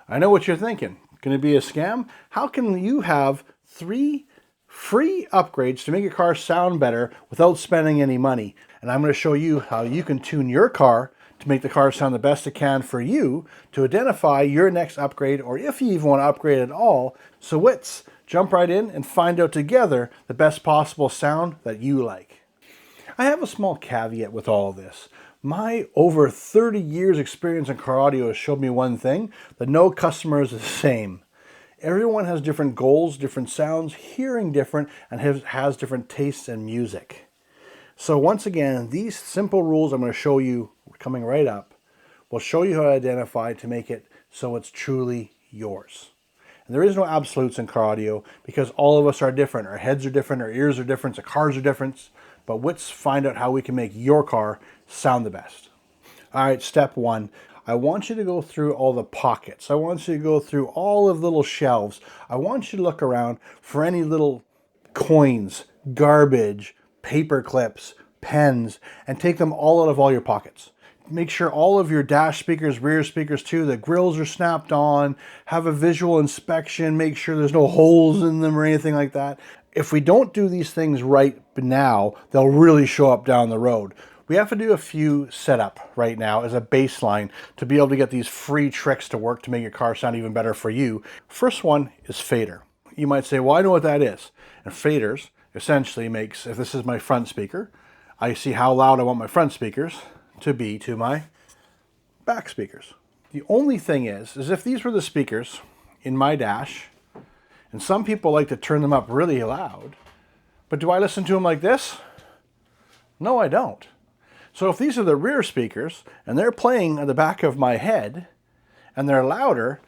I know what you're thinking. Can it be a scam? How can you have 3 free upgrades to make your car sound better without spending any money? And I'm going to show you how you can tune your car to make the car sound the best it can for you, to identify your next upgrade, or if you even want to upgrade at all. So let's jump right in and find out together the best possible sound that you like. I have a small caveat with all of this. My over 30 years experience in car audio has showed me one thing, that no customer is the same. Everyone has different goals, different sounds, hearing different, and has different tastes in music. So once again, these simple rules I'm going to show you coming right up will show you how to identify to make it so it's truly yours. And there is no absolutes in car audio because all of us are different. Our heads are different, our ears are different, our cars are different. But let's find out how we can make your car sound the best. All right, step 1. I want you to go through all the pockets. I want you to go through all of the little shelves. I want you to look around for any little coins, garbage, paper clips, pens, and take them all out of all your pockets. Make sure all of your dash speakers, rear speakers too, the grills are snapped on, have a visual inspection, make sure there's no holes in them or anything like that. If we don't do these things right now, they'll really show up down the road. We have to do a few setup right now as a baseline to be able to get these free tricks to work to make your car sound even better for you. First one is fader. You might say, well, I know what that is. And faders essentially makes, if this is my front speaker, I see how loud I want my front speakers to be to my back speakers. The only thing is if these were the speakers in my dash, and some people like to turn them up really loud, but do I listen to them like this? No, I don't. So if these are the rear speakers and they're playing at the back of my head and they're louder,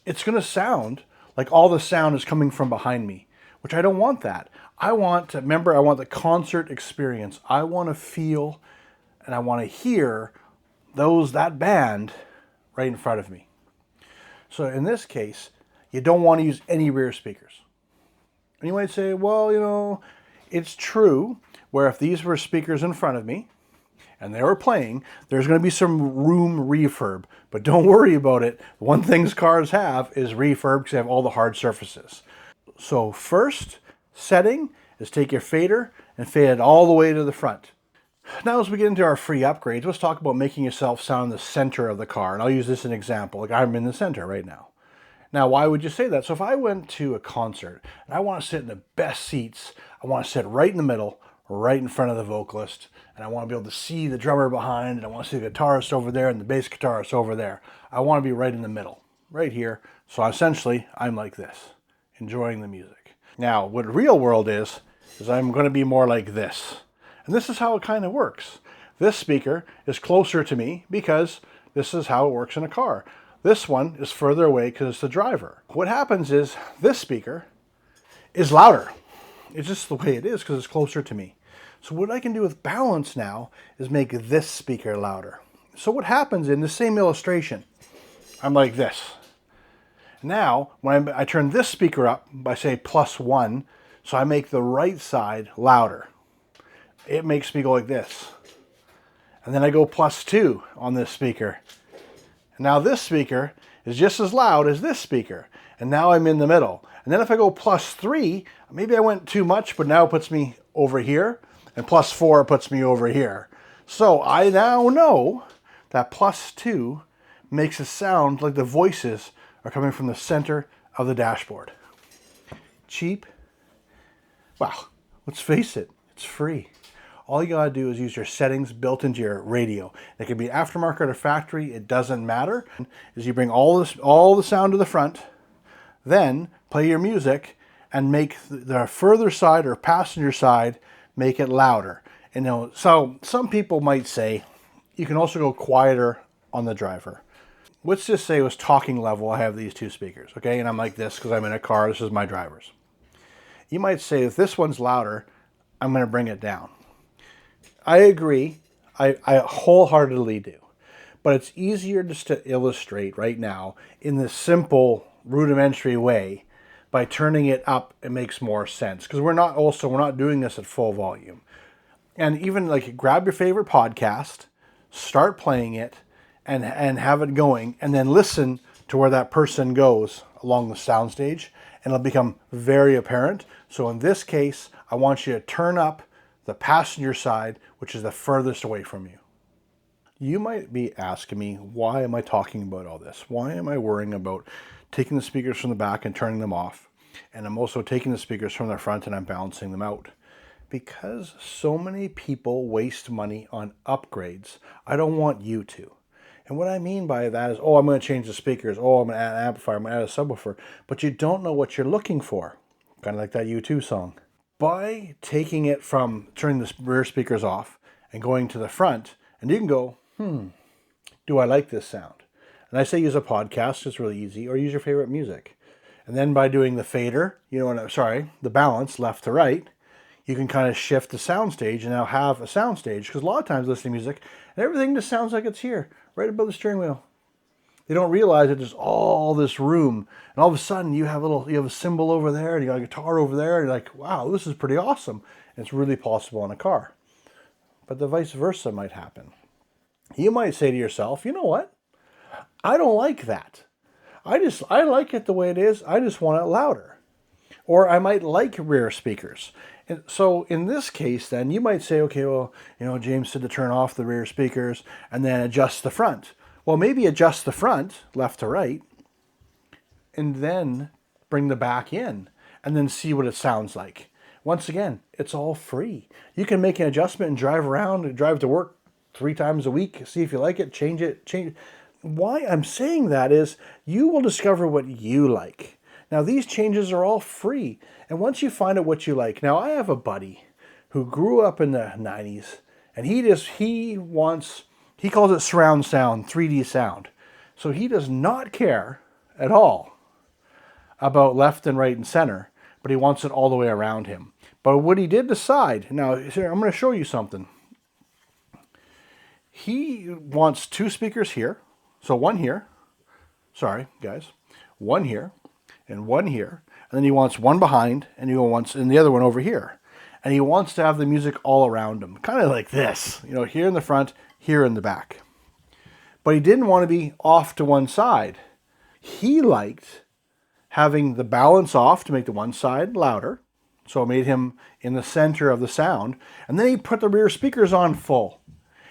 it's going to sound like all the sound is coming from behind me, which I don't want that. I want the concert experience. I want to feel and I want to hear that band right in front of me. So in this case, you don't want to use any rear speakers. And you might say, well, it's true where if these were speakers in front of me and they were playing, there's going to be some room reverb. But don't worry about it. One thing cars have is reverb because they have all the hard surfaces. So first setting is take your fader and fade it all the way to the front. Now as we get into our free upgrades, let's talk about making yourself sound in the center of the car. And I'll use this as an example. Like I'm in the center right now. Now, why would you say that? So if I went to a concert and I want to sit in the best seats, I want to sit right in the middle, right in front of the vocalist, and I want to be able to see the drummer behind, and I want to see the guitarist over there and the bass guitarist over there. I want to be right in the middle, right here. So essentially, I'm like this, enjoying the music. Now, what the real world is I'm going to be more like this. And this is how it kind of works. This speaker is closer to me because this is how it works in a car. This one is further away because it's the driver. What happens is this speaker is louder. It's just the way it is because it's closer to me. So what I can do with balance now is make this speaker louder. So what happens in the same illustration, I'm like this. Now, when I turn this speaker up by say +1, so I make the right side louder. It makes me go like this. And then I go +2 on this speaker. And now this speaker is just as loud as this speaker. And now I'm in the middle. And then if I go +3, maybe I went too much, but now it puts me over here. And +4 puts me over here. So I now know that +2 makes it sound like the voices are coming from the center of the dashboard. Cheap? Well, let's face it, it's free. All you gotta do is use your settings built into your radio. It can be aftermarket or factory, it doesn't matter. Is you bring all the sound to the front, then play your music and make the further side or passenger side, make it louder. So some people might say, you can also go quieter on the driver. Let's just say it was talking level, I have these two speakers, okay? And I'm like this because I'm in a car, this is my driver's. You might say, if this one's louder, I'm gonna bring it down. I agree, I wholeheartedly do. But it's easier just to illustrate right now in this simple, rudimentary way. By turning it up, it makes more sense. Because we're not doing this at full volume. And even like grab your favorite podcast, start playing it, and have it going, and then listen to where that person goes along the soundstage, and it'll become very apparent. So in this case, I want you to turn up the passenger side, which is the furthest away from you. You might be asking me, why am I talking about all this? Why am I worrying about taking the speakers from the back and turning them off? And I'm also taking the speakers from the front and I'm balancing them out. Because so many people waste money on upgrades, I don't want you to. And what I mean by that is, oh, I'm going to change the speakers. Oh, I'm going to add an amplifier. I'm going to add a subwoofer. But you don't know what you're looking for. Kind of like that U2 song. By taking it from turning the rear speakers off and going to the front, and you can go, do I like this sound? And I say use a podcast, it's really easy, or use your favorite music. And then by doing the fader, the balance left to right, you can kind of shift the soundstage and now have a soundstage. Because a lot of times listening to music, and everything just sounds like it's here, right above the steering wheel. They don't realize that there's all this room, and all of a sudden you have a cymbal over there, and you got a guitar over there, and you're like, wow, this is pretty awesome. And it's really possible in a car. But the vice versa might happen. You might say to yourself, you know what? I don't like that. I like it the way it is. I just want it louder. Or I might like rear speakers. And so in this case, then you might say, okay, well, James said to turn off the rear speakers and then adjust the front. Well, maybe adjust the front left to right and then bring the back in and then see what it sounds like. Once again, it's all free. You can make an adjustment and drive around and drive to work 3 times a week, see if you like it, change it. Why I'm saying that is you will discover what you like. Now, these changes are all free. And once you find out what you like, now I have a buddy who grew up in the 90s, and he calls it surround sound, 3D sound. So he does not care at all about left and right and center, but he wants it all the way around him. But what he did decide, now here, I'm going to show you something. He wants 2 speakers here. So one here, sorry guys, one here and one here. And then he wants one behind and the other one over here. And he wants to have the music all around him, kind of like this, here in the front, here in the back. But he didn't want to be off to one side. He liked having the balance off to make the one side louder. So it made him in the center of the sound. And then he put the rear speakers on full.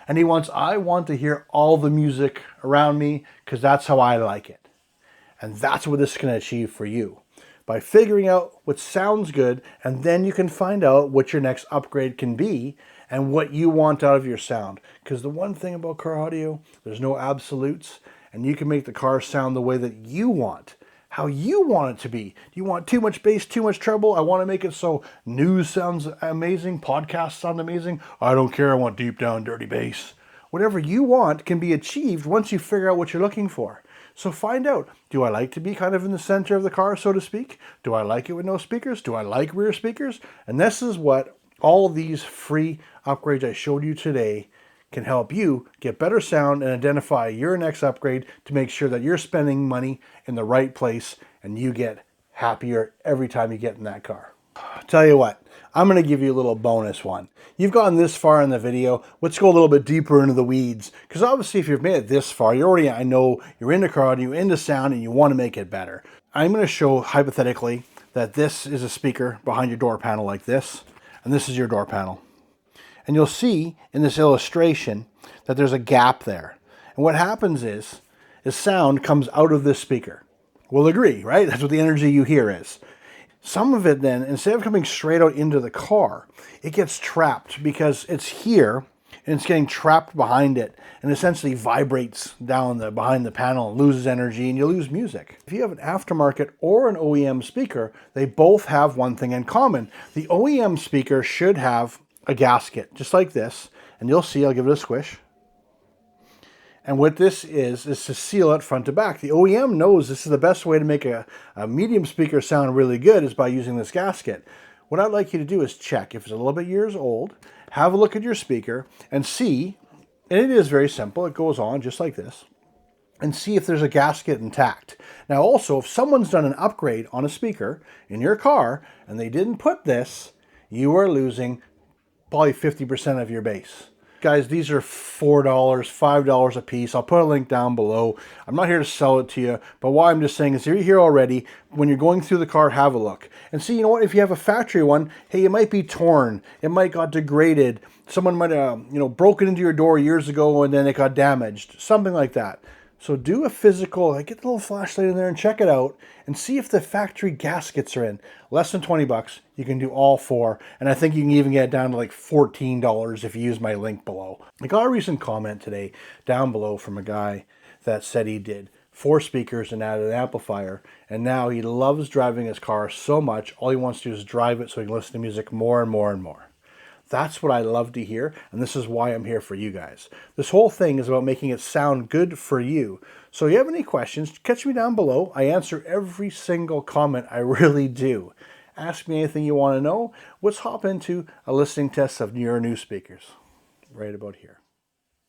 And I want to hear all the music around me because that's how I like it. And that's what this can achieve for you. By figuring out what sounds good, and then you can find out what your next upgrade can be and what you want out of your sound. Because the one thing about car audio, there's no absolutes, and you can make the car sound the way that you want. How you want it to be. Do you want too much bass, too much treble? I want to make it so news sounds amazing, podcasts sound amazing. I don't care, I want deep down dirty bass. Whatever you want can be achieved once you figure out what you're looking for. So find out, do I like to be kind of in the center of the car, so to speak? Do I like it with no speakers? Do I like rear speakers? And this is what all of these free upgrades I showed you today can help you get better sound and identify your next upgrade to make sure that you're spending money in the right place and you get happier every time you get in that car. Tell you what, I'm going to give you a little bonus one. You've gotten this far in the video. Let's go a little bit deeper into the weeds, because obviously if you've made it this far, I know you're into car audio, you're into sound, and you want to make it better. I'm going to show hypothetically that this is a speaker behind your door panel like this, and this is your door panel. And you'll see in this illustration that there's a gap there. And what happens is sound comes out of this speaker. We'll agree, right? That's what the energy you hear is. Some of it then, instead of coming straight out into the car, it gets trapped because it's here and it's getting trapped behind it and essentially vibrates down behind the panel and loses energy and you lose music. If you have an aftermarket or an OEM speaker, they both have one thing in common. The OEM speaker should have a gasket, just like this, and you'll see, I'll give it a squish. And what this is to seal it front to back. The OEM knows this is the best way to make a medium speaker sound really good is by using this gasket. What I'd like you to do is check if it's a little bit years old, have a look at your speaker and see, and it is very simple, it goes on just like this, and see if there's a gasket intact. Now also, if someone's done an upgrade on a speaker in your car and they didn't put this, you are losing probably 50% of your bass. Guys, these are $4, $5 a piece. I'll put a link down below. I'm not here to sell it to you, but what I'm just saying is you're here already. When you're going through the car, have a look. And see, you know what? If you have a factory one, hey, it might be torn. It might got degraded. Someone might have, broken into your door years ago and then it got damaged. Something like that. So do a physical, get the little flashlight in there and check it out and see if the factory gaskets are in. Less than 20 bucks, you can do all four. And I think you can even get it down to like $14 if you use my link below. I got a recent comment today down below from a guy that said he did 4 speakers and added an amplifier. And now he loves driving his car so much, all he wants to do is drive it so he can listen to music more and more and more. That's what I love to hear, and this is why I'm here for you guys. This whole thing is about making it sound good for you. So if you have any questions, catch me down below. I answer every single comment, I really do. Ask me anything you want to know. Let's hop into a listening test of your new speakers right about here.